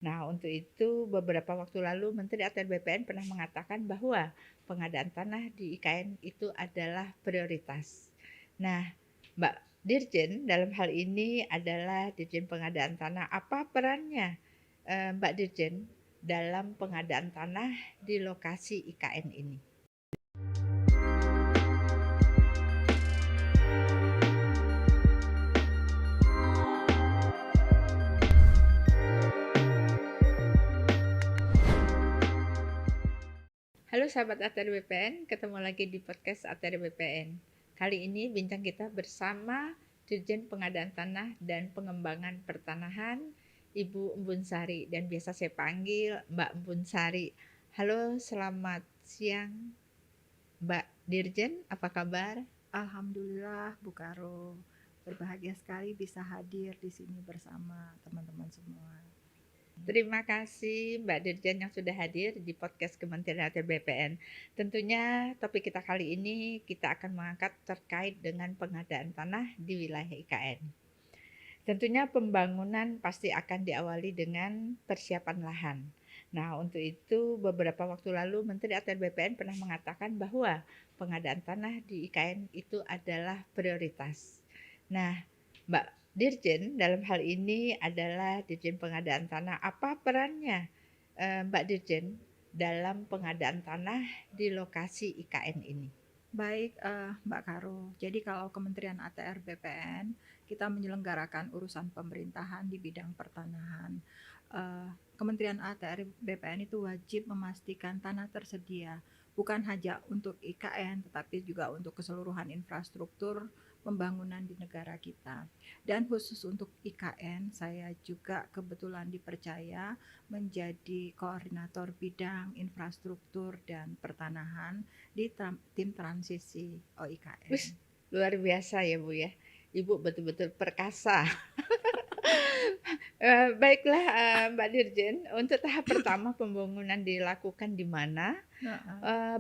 Nah, untuk itu beberapa waktu lalu Menteri ATR BPN pernah mengatakan bahwa pengadaan tanah di IKN itu adalah prioritas. Nah, Mbak Dirjen dalam hal ini adalah Dirjen Pengadaan Tanah. Apa perannya Mbak Dirjen dalam pengadaan tanah di lokasi IKN ini? Halo sahabat ATR BPN, ketemu lagi di podcast ATR BPN. Kali ini bincang kita bersama Dirjen Pengadaan Tanah dan Pengembangan Pertanahan, Ibu Embun Sari, dan biasa saya panggil Mbak Embun Sari. Halo, selamat siang Mbak Dirjen, apa kabar? Alhamdulillah Bu Karo, berbahagia sekali bisa hadir di sini bersama teman-teman semua. Terima kasih Mbak Dirjen yang sudah hadir di podcast Kementerian ATR BPN. Tentunya topik kita kali ini kita akan mengangkat terkait dengan pengadaan tanah di wilayah IKN. Tentunya pembangunan pasti akan diawali dengan persiapan lahan. Nah, untuk itu beberapa waktu lalu Menteri ATR BPN pernah mengatakan bahwa pengadaan tanah di IKN itu adalah prioritas. Nah, Mbak Dirjen dalam hal ini adalah Dirjen Pengadaan Tanah. Apa perannya Mbak Dirjen dalam pengadaan tanah di lokasi IKN ini? Baik Mbak Karo, jadi kalau Kementerian ATR BPN kita menyelenggarakan urusan pemerintahan di bidang pertanahan. Kementerian ATR BPN itu wajib memastikan tanah tersedia bukan hanya untuk IKN tetapi juga untuk keseluruhan infrastruktur pembangunan di negara kita. Dan khusus untuk IKN, saya juga kebetulan dipercaya menjadi koordinator bidang infrastruktur dan pertanahan di tim transisi OIKN. Wih, luar biasa ya Bu ya. Ibu betul-betul perkasa. Baiklah Mbak Dirjen, untuk tahap pertama pembangunan dilakukan di mana?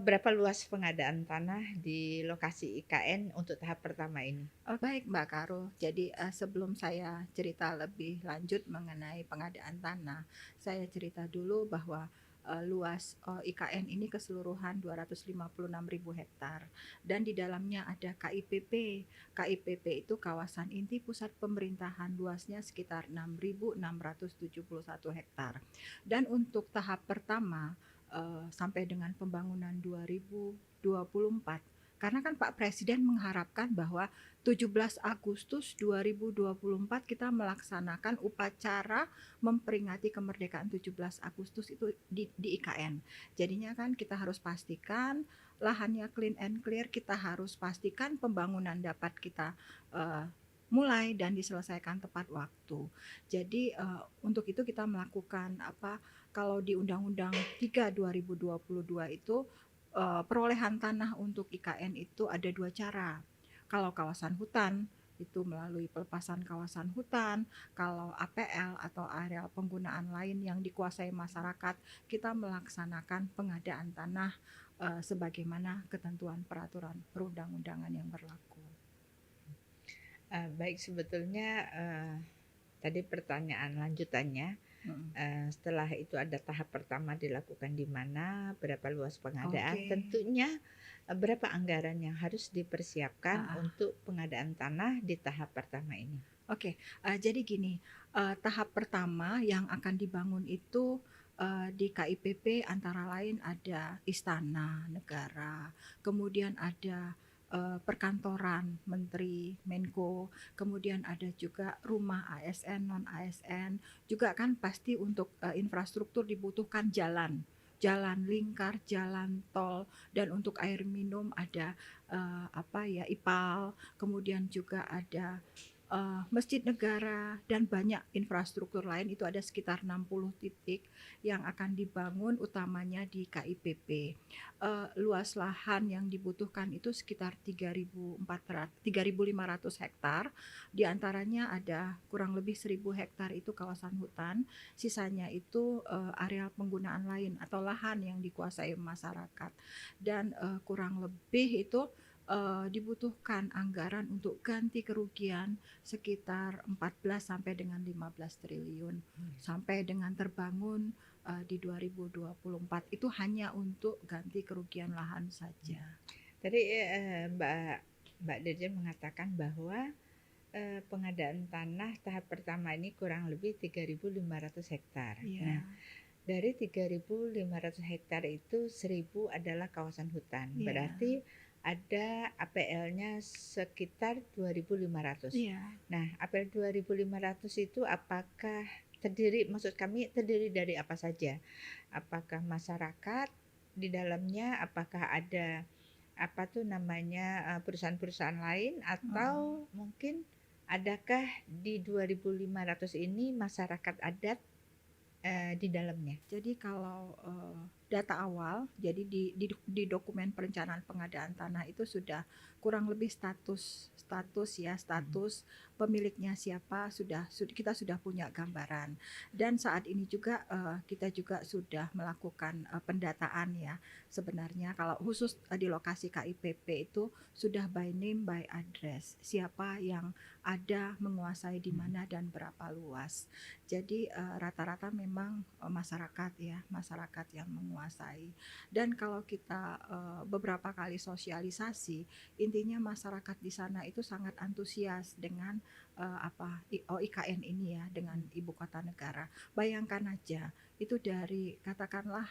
Berapa luas pengadaan tanah di lokasi IKN untuk tahap pertama ini? Oh, baik Mbak Karo, jadi sebelum saya cerita lebih lanjut mengenai pengadaan tanah, saya cerita dulu bahwa luas IKN ini keseluruhan 256.000 hektar dan di dalamnya ada KIPP. KIPP itu kawasan inti pusat pemerintahan, luasnya sekitar 6.671 hektar. Dan untuk tahap pertama sampai dengan pembangunan 2024, karena kan Pak Presiden mengharapkan bahwa 17 Agustus 2024 kita melaksanakan upacara memperingati kemerdekaan 17 Agustus itu di IKN. Jadinya kan kita harus pastikan lahannya clean and clear, kita harus pastikan pembangunan dapat kita mulai dan diselesaikan tepat waktu. Jadi untuk itu kita melakukan kalau di Undang-Undang 3 2022 itu perolehan tanah untuk IKN itu ada dua cara. Kalau kawasan hutan itu melalui pelepasan kawasan hutan, kalau APL atau areal penggunaan lain yang dikuasai masyarakat, kita melaksanakan pengadaan tanah sebagaimana ketentuan peraturan perundang-undangan yang berlaku. Baik, sebetulnya tadi pertanyaan lanjutannya, setelah itu ada tahap pertama dilakukan di mana, berapa luas pengadaan, tentunya berapa anggaran yang harus dipersiapkan untuk pengadaan tanah di tahap pertama ini? Jadi gini, tahap pertama yang akan dibangun itu di KIPP antara lain ada istana negara, kemudian ada perkantoran Menteri Menko, kemudian ada juga rumah ASN, non ASN, juga kan pasti untuk infrastruktur dibutuhkan jalan lingkar, jalan tol, dan untuk air minum ada IPAL, kemudian juga ada masjid negara dan banyak infrastruktur lain, itu ada sekitar 60 titik yang akan dibangun utamanya di KIPP. Luas lahan yang dibutuhkan itu sekitar 3.500 hektar, diantaranya ada kurang lebih 1.000 hektar itu kawasan hutan, sisanya itu areal penggunaan lain atau lahan yang dikuasai masyarakat, dan kurang lebih itu dibutuhkan anggaran untuk ganti kerugian sekitar 14 sampai dengan 15 triliun sampai dengan terbangun di 2024 itu hanya untuk ganti kerugian lahan saja. Tadi Mbak Dirjen mengatakan bahwa pengadaan tanah tahap pertama ini kurang lebih 3.500 hektar. Iya. Nah, dari 3.500 hektar itu 1.000 adalah kawasan hutan. Iya. Berarti ada APL-nya sekitar 2.500. Iya. Nah, APL 2.500 itu apakah maksud kami terdiri dari apa saja? Apakah masyarakat di dalamnya, apakah ada apa tuh namanya perusahaan-perusahaan lain, atau mungkin adakah di 2.500 ini masyarakat adat di dalamnya? Jadi kalau data awal, jadi di dokumen perencanaan pengadaan tanah itu sudah kurang lebih status pemiliknya siapa kita sudah punya gambaran. Dan saat ini juga kita juga sudah melakukan pendataan ya. Sebenarnya kalau khusus di lokasi KIPP itu sudah by name by address, siapa yang ada menguasai di mana dan berapa luas. Jadi rata-rata memang masyarakat yang menguasai. Dan kalau kita beberapa kali sosialisasi, intinya masyarakat di sana itu sangat antusias dengan IKN ini ya, dengan ibu kota negara. Bayangkan aja, itu dari katakanlah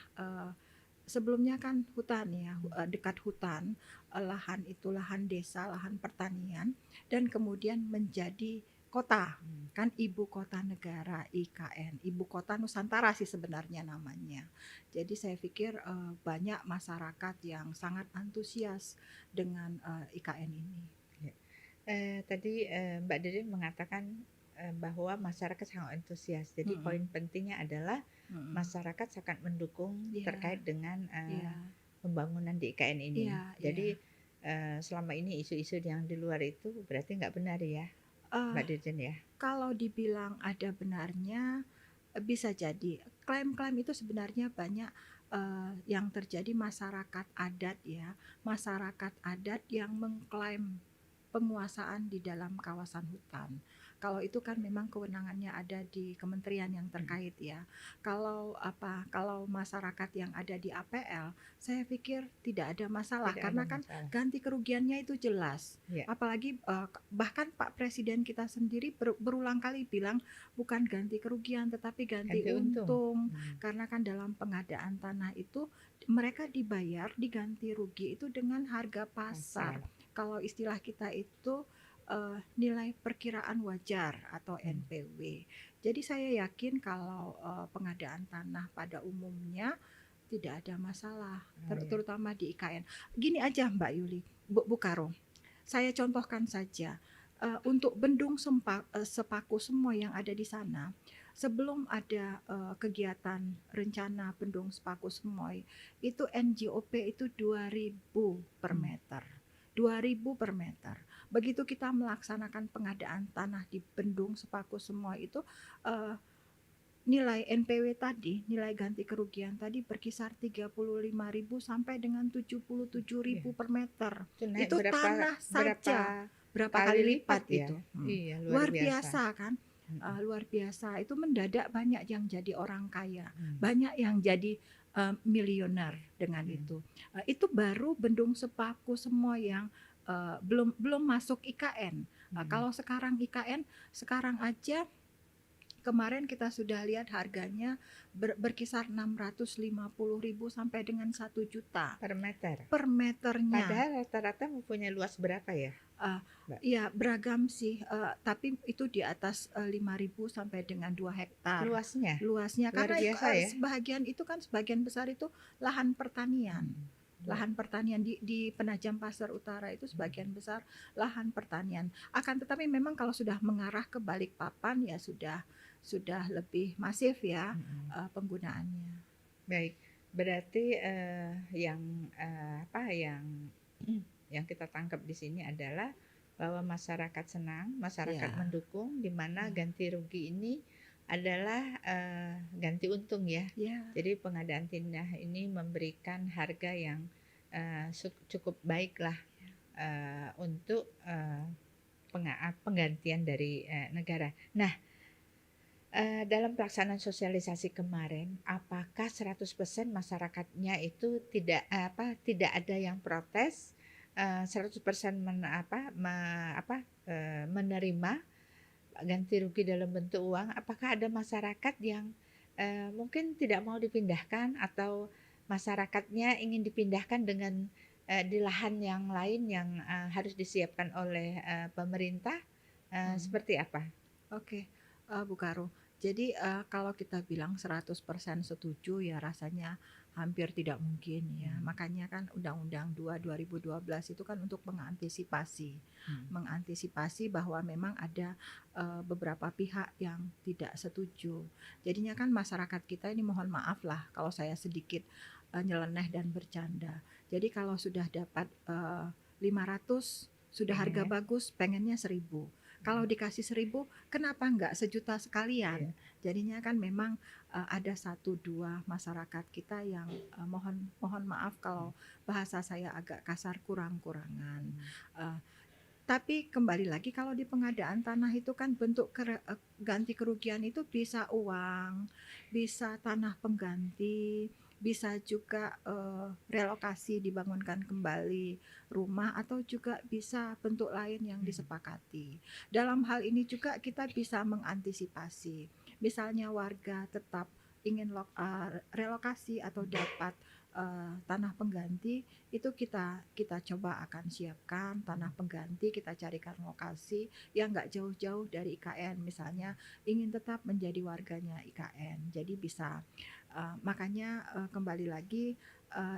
sebelumnya kan hutan ya, dekat hutan, lahan itu lahan desa, lahan pertanian, dan kemudian menjadi kota, kan ibu kota negara IKN, ibu kota Nusantara sih sebenarnya namanya. Jadi saya pikir banyak masyarakat yang sangat antusias dengan IKN ini. Tadi Mbak Dede mengatakan bahwa masyarakat sangat antusias. Jadi poin pentingnya adalah masyarakat sangat mendukung terkait dengan pembangunan di IKN ini. Jadi selama ini isu-isu yang di luar itu berarti nggak benar ya, Mbak Dirjen ya? Kalau dibilang ada benarnya, bisa jadi. Klaim-klaim itu sebenarnya banyak yang terjadi masyarakat adat ya, masyarakat adat yang mengklaim penguasaan di dalam kawasan hutan. Kalau itu kan memang kewenangannya ada di kementerian yang terkait ya. Kalau masyarakat yang ada di APL, saya pikir tidak ada masalah karena kan ganti kerugiannya itu jelas. Apalagi bahkan Pak Presiden kita sendiri berulang kali bilang bukan ganti kerugian tetapi ganti untung. Karena kan dalam pengadaan tanah itu mereka diganti rugi itu dengan harga pasar. Kalau istilah kita itu nilai perkiraan wajar atau NPW. Jadi saya yakin kalau pengadaan tanah pada umumnya tidak ada masalah, terutama di IKN. Gini aja Mbak Yuli, Bu Karo, saya contohkan saja untuk Bendung Sepaku semua yang ada di sana. Sebelum ada kegiatan rencana Bendung Sepaku Semoy, itu NJOP itu 2.000 per meter. 2.000 per meter. Begitu kita melaksanakan pengadaan tanah di Bendung Sepaku Semoy itu nilai NPW tadi, nilai ganti kerugian tadi berkisar 35.000 sampai dengan 77.000 per meter. Itu tanah saja berapa kali lipat ya? itu. Iya, luar biasa kan? Luar biasa. Itu mendadak banyak yang jadi orang kaya, banyak yang jadi miliuner dengan itu. Itu baru Bendung Sepaku semua yang belum masuk IKN. Kalau sekarang IKN, sekarang aja kemarin kita sudah lihat harganya berkisar 650.000 sampai dengan 1 juta per meter. Per meternya. Padahal rata-rata mempunyai luas berapa ya? Ya beragam sih, tapi itu di atas 5.000 sampai dengan 2 hektar. Luasnya karena ya? Sebagian besar itu lahan pertanian. Lahan pertanian di Penajam Pasir Utara itu sebagian besar lahan pertanian. Akan tetapi memang kalau sudah mengarah ke Balikpapan ya sudah lebih masif ya penggunaannya. Baik, berarti yang kita tangkap di sini adalah bahwa masyarakat senang, masyarakat mendukung, di mana ganti rugi ini adalah ganti untung ya. Jadi pengadaan tanah ini memberikan harga yang cukup baik lah untuk, penggantian dari, negara. Nah, dalam pelaksanaan sosialisasi kemarin, apakah 100% masyarakatnya itu tidak ada yang protes, 100% menerima ganti rugi dalam bentuk uang? Apakah ada masyarakat yang, mungkin tidak mau dipindahkan atau masyarakatnya ingin dipindahkan dengan, di lahan yang lain yang, harus disiapkan oleh, pemerintah, Mhm. seperti apa? Oke, Bu Karo. Jadi, kalau kita bilang 100% setuju ya rasanya hampir tidak mungkin ya. Makanya kan Undang-Undang 2 2012 itu kan untuk mengantisipasi. Hmm. Mengantisipasi bahwa memang ada, beberapa pihak yang tidak setuju. Jadinya kan masyarakat kita ini mohon maaf lah kalau saya sedikit, nyeleneh dan bercanda. Jadi kalau sudah dapat, 500 sudah harga Pengennya? bagus pengennya 1.000. Kalau dikasih 1.000 kenapa enggak sejuta Iya. sekalian? Jadinya kan memang, ada satu 2 masyarakat kita yang, mohon mohon maaf kalau bahasa saya agak kasar kurang-kurangan. Eee, tapi kembali lagi kalau di pengadaan tanah itu kan bentuk ganti kerugian itu bisa uang, bisa tanah pengganti, bisa juga, relokasi dibangunkan kembali rumah atau juga bisa bentuk lain yang Hmm. disepakati. Dalam hal ini juga kita bisa mengantisipasi. Misalnya warga tetap ingin relokasi atau dapat, tanah pengganti, itu kita kita coba akan siapkan tanah pengganti, kita carikan lokasi yang nggak jauh-jauh dari IKN. Misalnya ingin tetap menjadi warganya IKN, jadi bisa. Makanya, kembali lagi,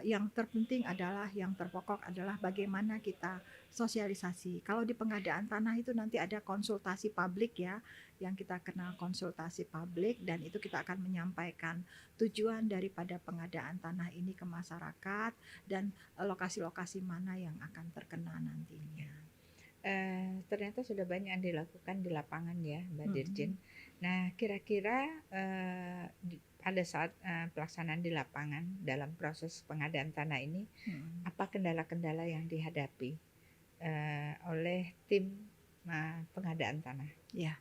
yang terpenting adalah, yang terpokok adalah bagaimana kita sosialisasi. Kalau di pengadaan tanah itu nanti ada konsultasi publik ya, yang kita kenal konsultasi publik, dan itu kita akan menyampaikan tujuan daripada pengadaan tanah ini ke masyarakat dan lokasi-lokasi mana yang akan terkena nantinya. Ternyata sudah banyak yang dilakukan di lapangan ya, Mbak Dirjen. Mhm, Nah, kira-kira, pada saat, pelaksanaan di lapangan dalam proses pengadaan tanah ini, mhm. apa kendala-kendala yang dihadapi, oleh tim, pengadaan tanah? Ya,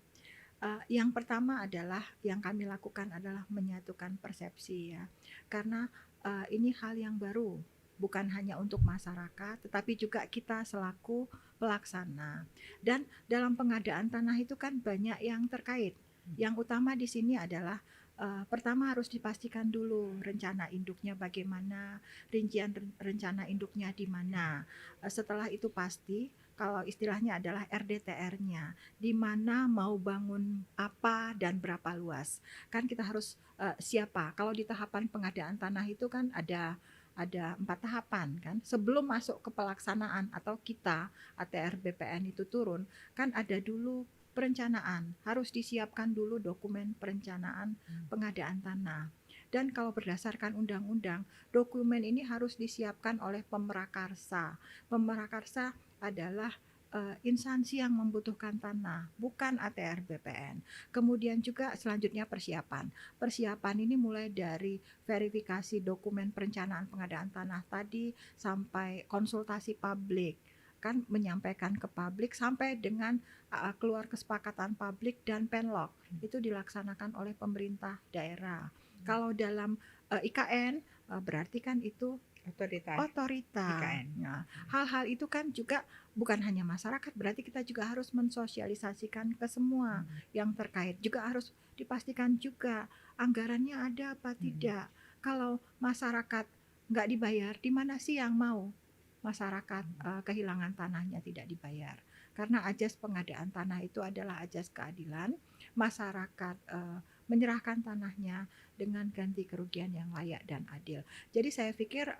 yang pertama adalah yang kami lakukan adalah menyatukan persepsi ya. Karena, ini hal yang baru, bukan hanya untuk masyarakat, tetapi juga kita selaku pelaksana. Dan dalam pengadaan tanah itu kan banyak yang terkait. Yang utama di sini adalah, pertama harus dipastikan dulu rencana induknya bagaimana, rincian rencana induknya di mana. Setelah itu pasti, kalau istilahnya adalah RDTR-nya, di mana mau bangun apa dan berapa luas. Kan kita harus, siapa, kalau di tahapan pengadaan tanah itu kan ada 4 tahapan kan. Sebelum masuk ke pelaksanaan atau kita ATR BPN itu turun, kan ada dulu perencanaan, harus disiapkan dulu dokumen perencanaan pengadaan tanah. Dan kalau berdasarkan undang-undang, dokumen ini harus disiapkan oleh Pemrakarsa. Pemrakarsa adalah, instansi yang membutuhkan tanah, bukan ATR BPN. Kemudian juga selanjutnya persiapan. Persiapan ini mulai dari verifikasi dokumen perencanaan pengadaan tanah tadi, sampai konsultasi publik, kan menyampaikan ke publik sampai dengan, keluar kesepakatan publik dan penlok, itu dilaksanakan oleh pemerintah daerah. Kalau dalam, IKN, berarti kan itu Otorita otorita. IKN. Nah, hal-hal itu kan juga bukan hanya masyarakat, berarti kita juga harus mensosialisasikan ke semua yang terkait. Juga harus dipastikan juga anggarannya ada apa tidak. Kalau masyarakat nggak dibayar, di mana sih yang mau masyarakat kehilangan tanahnya tidak dibayar? Karena ajas pengadaan tanah itu adalah ajas keadilan, masyarakat menyerahkan tanahnya dengan ganti kerugian yang layak dan adil. Jadi saya pikir,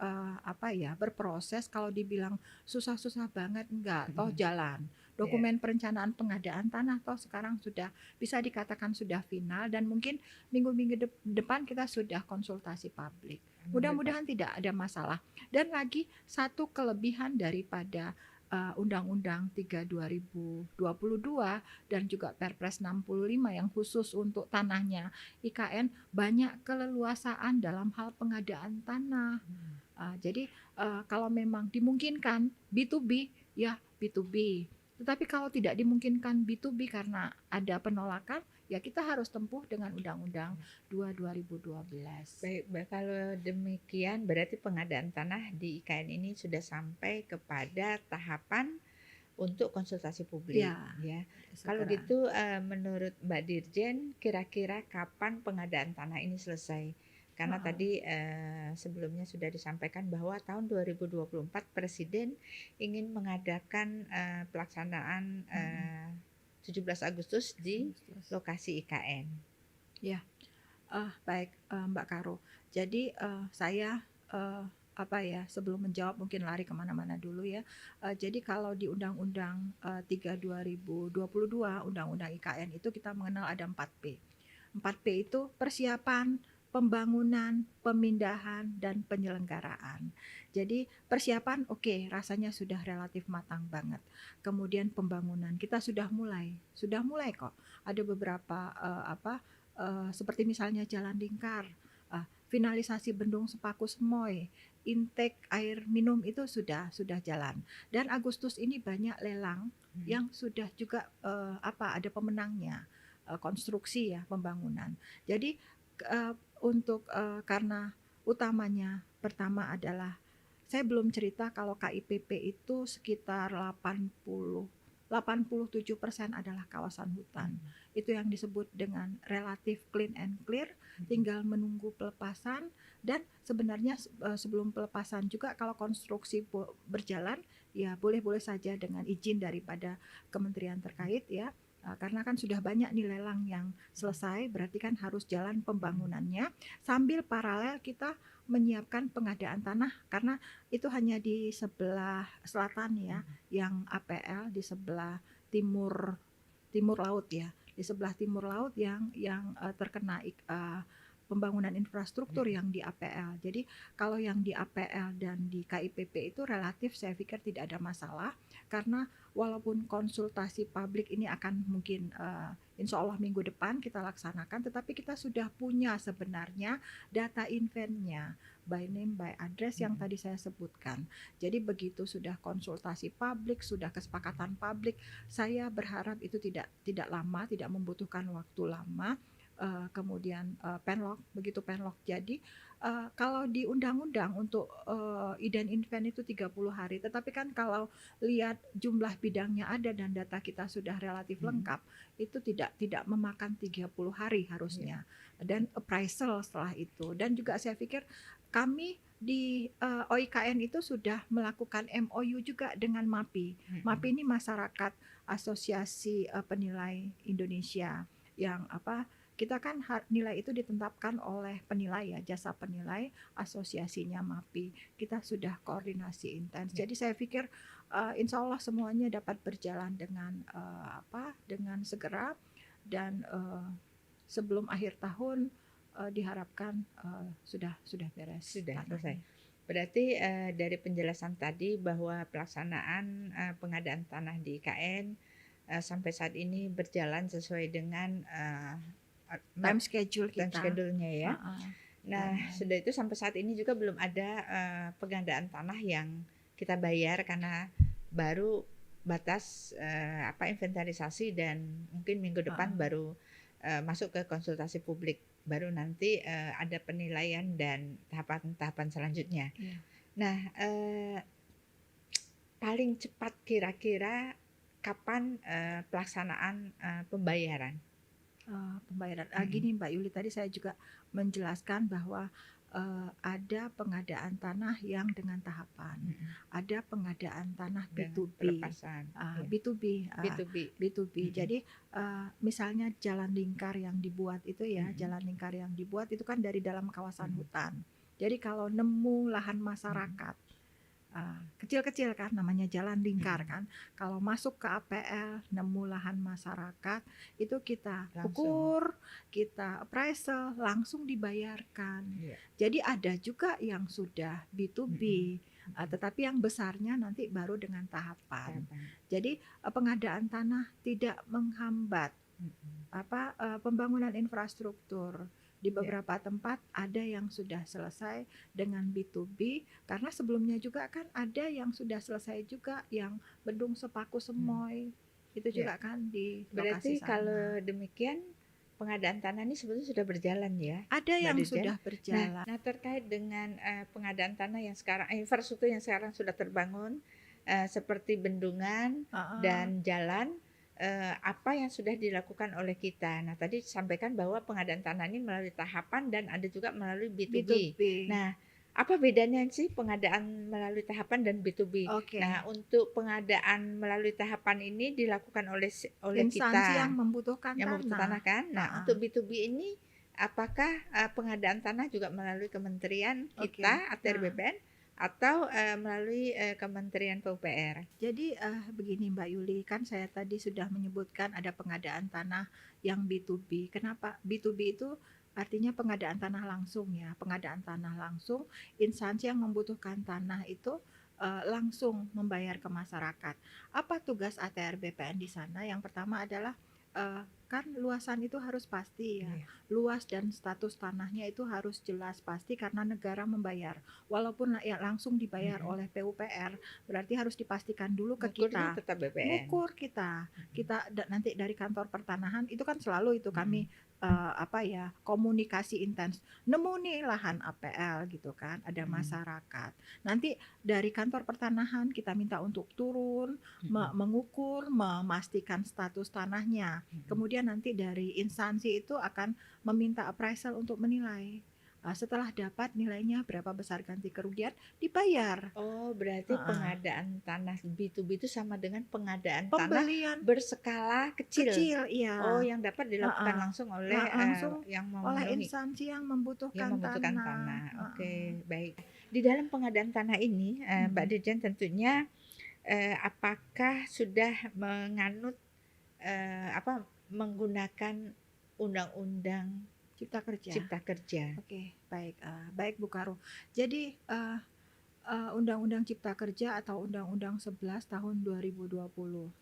berproses kalau dibilang susah-susah banget, enggak, toh jalan. Iya, Dokumen perencanaan pengadaan tanah toh sekarang sudah bisa dikatakan sudah final, dan mungkin minggu-minggu depan kita sudah konsultasi publik. bebas. Mudah-mudahan tidak ada masalah. Dan lagi satu kelebihan daripada, Undang-Undang 3 2022 dan juga Perpres 65 yang khusus untuk tanahnya IKN, banyak keleluasaan dalam hal pengadaan tanah. Jadi, kalau memang dimungkinkan B2B, ya B2B. Tetapi kalau tidak dimungkinkan B2B karena ada penolakan, ya kita harus tempuh dengan Undang-Undang 2 2012. Baik, kalau demikian berarti pengadaan tanah di IKN ini sudah sampai kepada tahapan untuk konsultasi publik, Ya, ya. Kalau segera. gitu, menurut Mbak Dirjen, kira-kira kapan pengadaan tanah ini selesai? Karena Heeh. tadi, sebelumnya sudah disampaikan bahwa tahun 2024 Presiden ingin mengadakan, pelaksanaan, 17 Agustus di lokasi IKN. Ya, baik, Mbak Karo. Jadi, saya, sebelum menjawab mungkin lari kemana-mana dulu ya. Jadi kalau di Undang-Undang 3 2022, Undang-Undang IKN itu kita mengenal ada 4P. 4P itu persiapan, pembangunan, pemindahan, dan penyelenggaraan. Jadi persiapan oke, rasanya sudah relatif matang banget. Kemudian pembangunan kita sudah mulai kok. Ada beberapa seperti misalnya Jalan Lingkar, finalisasi Bendung Sepaku Semoy, intake air minum itu sudah jalan. Dan Agustus ini banyak lelang yang sudah juga ada pemenangnya, konstruksi ya, pembangunan. Jadi karena utamanya pertama adalah saya belum cerita kalau KIPP itu sekitar 87% adalah kawasan hutan. Itu yang disebut dengan relatif clean and clear, tinggal menunggu pelepasan. Dan sebenarnya sebelum pelepasan juga kalau konstruksi berjalan ya boleh-boleh saja dengan izin daripada kementerian terkait ya. Karena kan sudah banyak nih lelang yang selesai, berarti kan harus jalan pembangunannya sambil paralel kita menyiapkan pengadaan tanah, karena itu hanya di sebelah selatan ya, yang APL di sebelah timur laut ya, di sebelah timur laut yang terkena pembangunan infrastruktur yang di APL. Jadi kalau yang di APL dan di KIPP itu relatif saya pikir tidak ada masalah, karena walaupun konsultasi publik ini akan mungkin insya Allah minggu depan kita laksanakan, tetapi kita sudah punya sebenarnya data inventnya by name by address yang tadi saya sebutkan. Jadi begitu sudah konsultasi publik, sudah kesepakatan publik, saya berharap itu tidak lama, tidak membutuhkan waktu lama. Kemudian penlok, begitu penlok jadi kalau di undang-undang untuk ident invent itu 30 hari, tetapi kan kalau lihat jumlah bidangnya ada dan data kita sudah relatif lengkap, itu tidak memakan 30 hari harusnya. Dan appraisal setelah itu. Dan juga saya pikir kami di OIKN itu sudah melakukan MOU juga dengan MAPI. MAPI ini masyarakat asosiasi penilai Indonesia yang kita kan nilai itu ditetapkan oleh penilai ya, jasa penilai asosiasinya MAPI. Kita sudah koordinasi intens. Jadi saya pikir insya Allah semuanya dapat berjalan dengan segera, dan sebelum akhir tahun diharapkan sudah beres. Sudah selesai. Berarti dari penjelasan tadi bahwa pelaksanaan pengadaan tanah di IKN sampai saat ini berjalan sesuai dengan time schedule kita. Time schedule-nya ya. Nah, sudah itu sampai saat ini juga belum ada pengadaan tanah yang kita bayar karena baru batas inventarisasi, dan mungkin minggu depan baru masuk ke konsultasi publik, baru nanti ada penilaian dan tahapan-tahapan selanjutnya. Nah, paling cepat kira-kira kapan pelaksanaan pembayaran? Gini Mbak Yuli, tadi saya juga menjelaskan bahwa ada pengadaan tanah yang dengan tahapan, ada pengadaan tanah B2B, B2B. Jadi misalnya jalan lingkar yang dibuat itu ya, jalan lingkar yang dibuat itu kan dari dalam kawasan hutan. Jadi kalau nemu lahan masyarakat kecil-kecil kan, namanya jalan lingkar kan, kalau masuk ke APL nemu lahan masyarakat itu kita ukur, kita appraisal, langsung dibayarkan. Jadi ada juga yang sudah B2B, tetapi yang besarnya nanti baru dengan tahapan. Jadi pengadaan tanah tidak menghambat pembangunan infrastruktur Di Ya. beberapa tempat ada yang sudah selesai dengan B2B, karena sebelumnya juga kan ada yang sudah selesai juga yang Bendung Sepaku Hmm. Semoy, itu Ya. juga kan di lokasi Berarti kalau sana. demikian pengadaan tanah ini sebetulnya sudah berjalan ya, Ada Mbak yang Dirjen? sudah Nah, berjalan. terkait dengan pengadaan tanah yang sekarang, infrastruktur yang sekarang sudah terbangun, seperti bendungan Heeh, dan jalan, apa yang sudah dilakukan oleh kita? Nah, tadi disampaikan bahwa pengadaan tanah ini melalui tahapan dan ada juga melalui B2B. B2B. Nah, apa bedanya sih pengadaan melalui tahapan dan B2B? Nah, Oke. untuk pengadaan melalui tahapan ini dilakukan oleh Instansi yang kita membutuhkan yang membutuhkan tanah. tanah kan. Nah, Heeh. untuk B2B ini apakah pengadaan tanah juga melalui kementerian Oke. kita ATR Nah, BPN atau melalui Kementerian PUPR? jadi begini Mbak Yuli, kan saya tadi sudah menyebutkan ada pengadaan tanah yang B2B. Kenapa? B2B itu artinya pengadaan tanah langsung ya. Pengadaan tanah langsung, instansi yang membutuhkan tanah itu langsung membayar ke masyarakat. Apa tugas ATR BPN di sana? Yang pertama adalah kan luasan itu harus pasti ya. Iya. Luas dan status tanahnya itu harus jelas pasti karena negara membayar. Walaupun ya langsung dibayar Mm-mm. oleh PUPR, berarti harus dipastikan dulu ke Ngukurnya kita. tetap BPN. Ngukur kita. Kita nanti dari kantor pertanahan itu kan selalu itu Mm-mm. kami komunikasi intens. Nemu nih lahan APL gitu kan, ada Mm-mm. masyarakat. Nanti dari kantor pertanahan kita minta untuk turun, Mm-mm. mengukur, memastikan status tanahnya. Mm-mm. Kemudian nanti dari instansi itu akan meminta appraisal untuk menilai. Setelah dapat nilainya berapa besar ganti kerugian, dibayar. Oh, berarti Heeh. pengadaan tanah B2B itu sama dengan pengadaan tanah Pembelian berskala kecil. kecil, Oh, iya. yang dapat dilakukan Heeh. langsung oleh Langsung yang oleh memenuhi instansi yang yang membutuhkan membutuhkan tanah. tanah. Heeh. Oke, baik. Di dalam pengadaan tanah ini, Mbak Mm. Dirjen tentunya apakah sudah menganut menggunakan undang-undang Cipta Kerja. Cipta Kerja? Oke, baik, baik Bu Karo. Jadi Undang-Undang Cipta Kerja atau Undang-Undang 11 tahun 2020.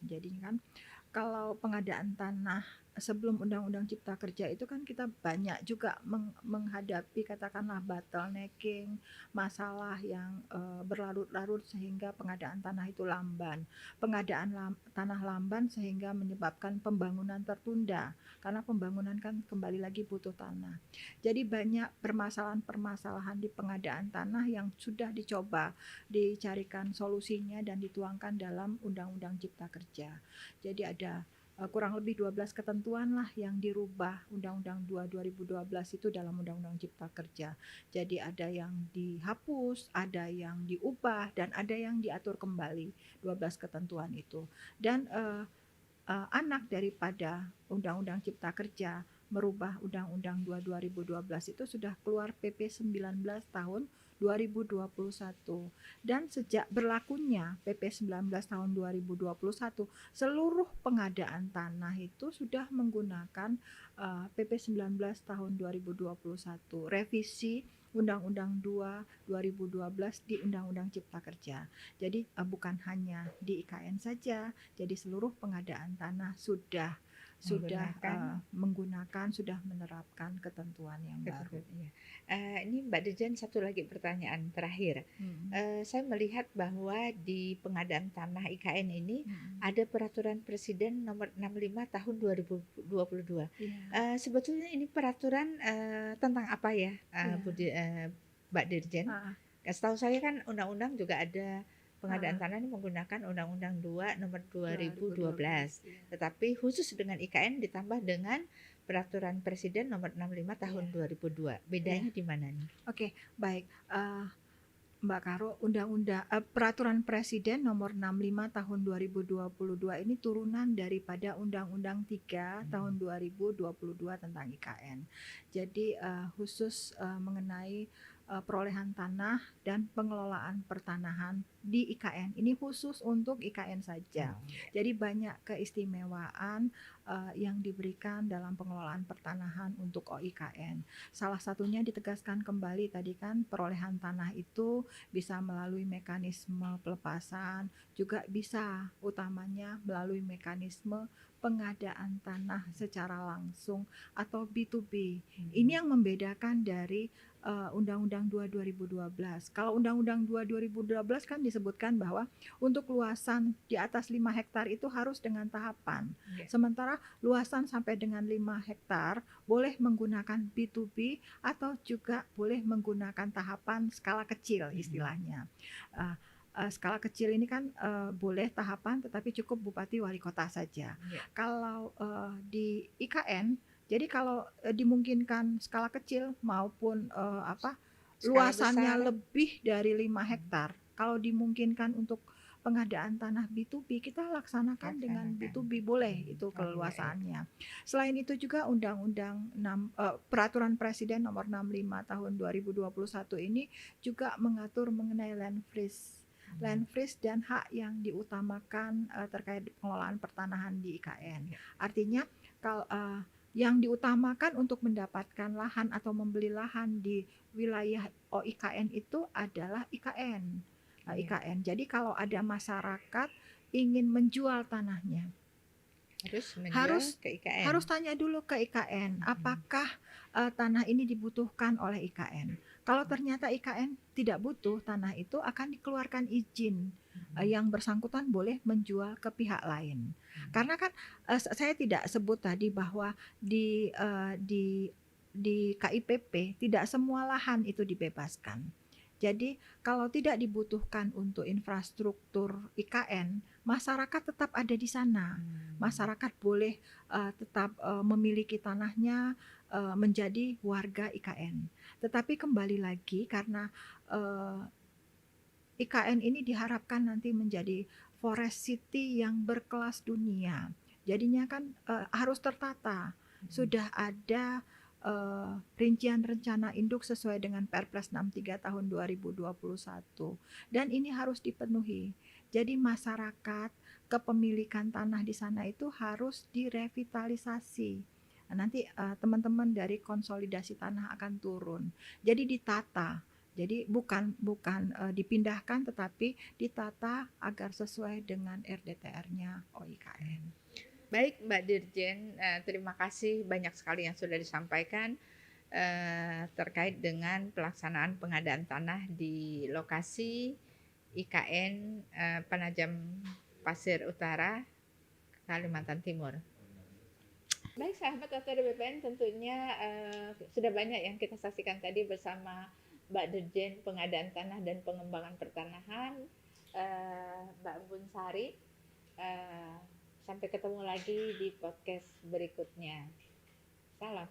Jadi kan kalau pengadaan tanah sebelum Undang-Undang Cipta Kerja itu kan kita banyak juga menghadapi katakanlah bottlenecking, masalah yang berlarut-larut sehingga pengadaan tanah itu lamban. Pengadaan tanah lamban sehingga menyebabkan pembangunan tertunda karena pembangunan kan kembali lagi butuh tanah. Jadi banyak permasalahan-permasalahan di pengadaan tanah yang sudah dicoba dicarikan solusinya dan dituangkan dalam Undang-Undang Cipta Kerja. Jadi ada kurang lebih 12 ketentuan lah yang dirubah Undang-Undang 2 2012 itu dalam Undang-Undang Cipta Kerja. Jadi ada yang dihapus, ada yang diubah dan ada yang diatur kembali 12 ketentuan itu. Dan anak daripada Undang-Undang Cipta Kerja merubah Undang-Undang 2 2012 itu sudah keluar PP 19 tahun 2021 dan sejak berlakunya PP 19 tahun 2021 seluruh pengadaan tanah itu sudah menggunakan PP 19 tahun 2021 revisi Undang-Undang 2 2012 di Undang-Undang Cipta Kerja. Jadi bukan hanya di IKN saja, jadi seluruh pengadaan tanah sudah Menggunakan menggunakan, sudah menerapkan ketentuan yang baru. iya. Ini Mbak Dirjen satu lagi pertanyaan terakhir. Hmm. Saya melihat bahwa di pengadaan tanah IKN ini Hmm. ada peraturan Presiden nomor 65 tahun 2022. Yeah. Sebetulnya ini peraturan tentang apa ya, Mbak Dirjen? Ah, Setahu saya kan undang-undang juga ada pengadaan ah, tanah ini menggunakan Undang-Undang 2 nomor 2012. 2012. Yeah. Tetapi khusus dengan IKN ditambah dengan Peraturan Presiden nomor 65 tahun Yeah. 2002. Yeah. Bedanya di mana nih? Oke, baik. Mbak Karo, Peraturan Presiden nomor 65 tahun 2022 ini turunan daripada Undang-Undang 3 tahun 2022 tentang IKN. Jadi khusus mengenai perolehan tanah dan pengelolaan pertanahan di IKN. Ini khusus untuk IKN saja. Jadi banyak keistimewaan yang diberikan dalam pengelolaan pertanahan untuk OIKN. Salah satunya ditegaskan kembali tadi kan perolehan tanah itu bisa melalui mekanisme pelepasan, juga bisa utamanya melalui mekanisme pengadaan tanah secara langsung atau B2B. Ini yang membedakan dari Undang-Undang 2 2012. Kalau Undang-Undang 2 2012 kan disebutkan bahwa untuk luasan di atas 5 hektar itu harus dengan tahapan. Sementara luasan sampai dengan 5 hektar boleh menggunakan B2B atau juga boleh menggunakan tahapan skala kecil istilahnya. Skala kecil ini kan boleh tahapan tetapi cukup bupati wali kota saja. Kalau di IKN, jadi kalau dimungkinkan skala kecil maupun luasannya lebih dari 5 hektar, kalau dimungkinkan untuk pengadaan tanah B2B, kita laksanakan dengan B2B, boleh itu keluasannya. Selain itu juga Peraturan Presiden nomor 65 tahun 2021 ini juga mengatur mengenai land freeze dan hak yang diutamakan terkait pengelolaan pertanahan di IKN. Artinya kalau yang diutamakan untuk mendapatkan lahan atau membeli lahan di wilayah OIKN itu adalah IKN. Jadi kalau ada masyarakat ingin menjual tanahnya, harus tanya dulu ke IKN, apakah tanah ini dibutuhkan oleh IKN. Kalau ternyata IKN tidak butuh tanah itu, akan dikeluarkan izin yang bersangkutan boleh menjual ke pihak lain. Karena kan saya tidak sebut tadi bahwa di KIPP tidak semua lahan itu dibebaskan. Jadi kalau tidak dibutuhkan untuk infrastruktur IKN, masyarakat tetap ada di sana. Masyarakat boleh tetap memiliki tanahnya, menjadi warga IKN. Tetapi kembali lagi karena IKN ini diharapkan nanti menjadi forest city yang berkelas dunia. Jadinya kan harus tertata. Sudah ada rincian rencana induk sesuai dengan Perpres 63 tahun 2021 dan ini harus dipenuhi. Jadi masyarakat kepemilikan tanah di sana itu harus direvitalisasi. Nanti teman-teman dari konsolidasi tanah akan turun. Jadi ditata. Jadi bukan dipindahkan tetapi ditata agar sesuai dengan RDTR-nya OIKN. Baik Mbak Dirjen, terima kasih banyak sekali yang sudah disampaikan terkait dengan pelaksanaan pengadaan tanah di lokasi IKN Penajam Pasir Utara, Kalimantan Timur. Baik sahabat ATR BPN, tentunya sudah banyak yang kita saksikan tadi bersama Mbak Dirjen Pengadaan Tanah dan Pengembangan Pertanahan, Mbak Embun Sari. Sampai ketemu lagi di podcast berikutnya. Salam.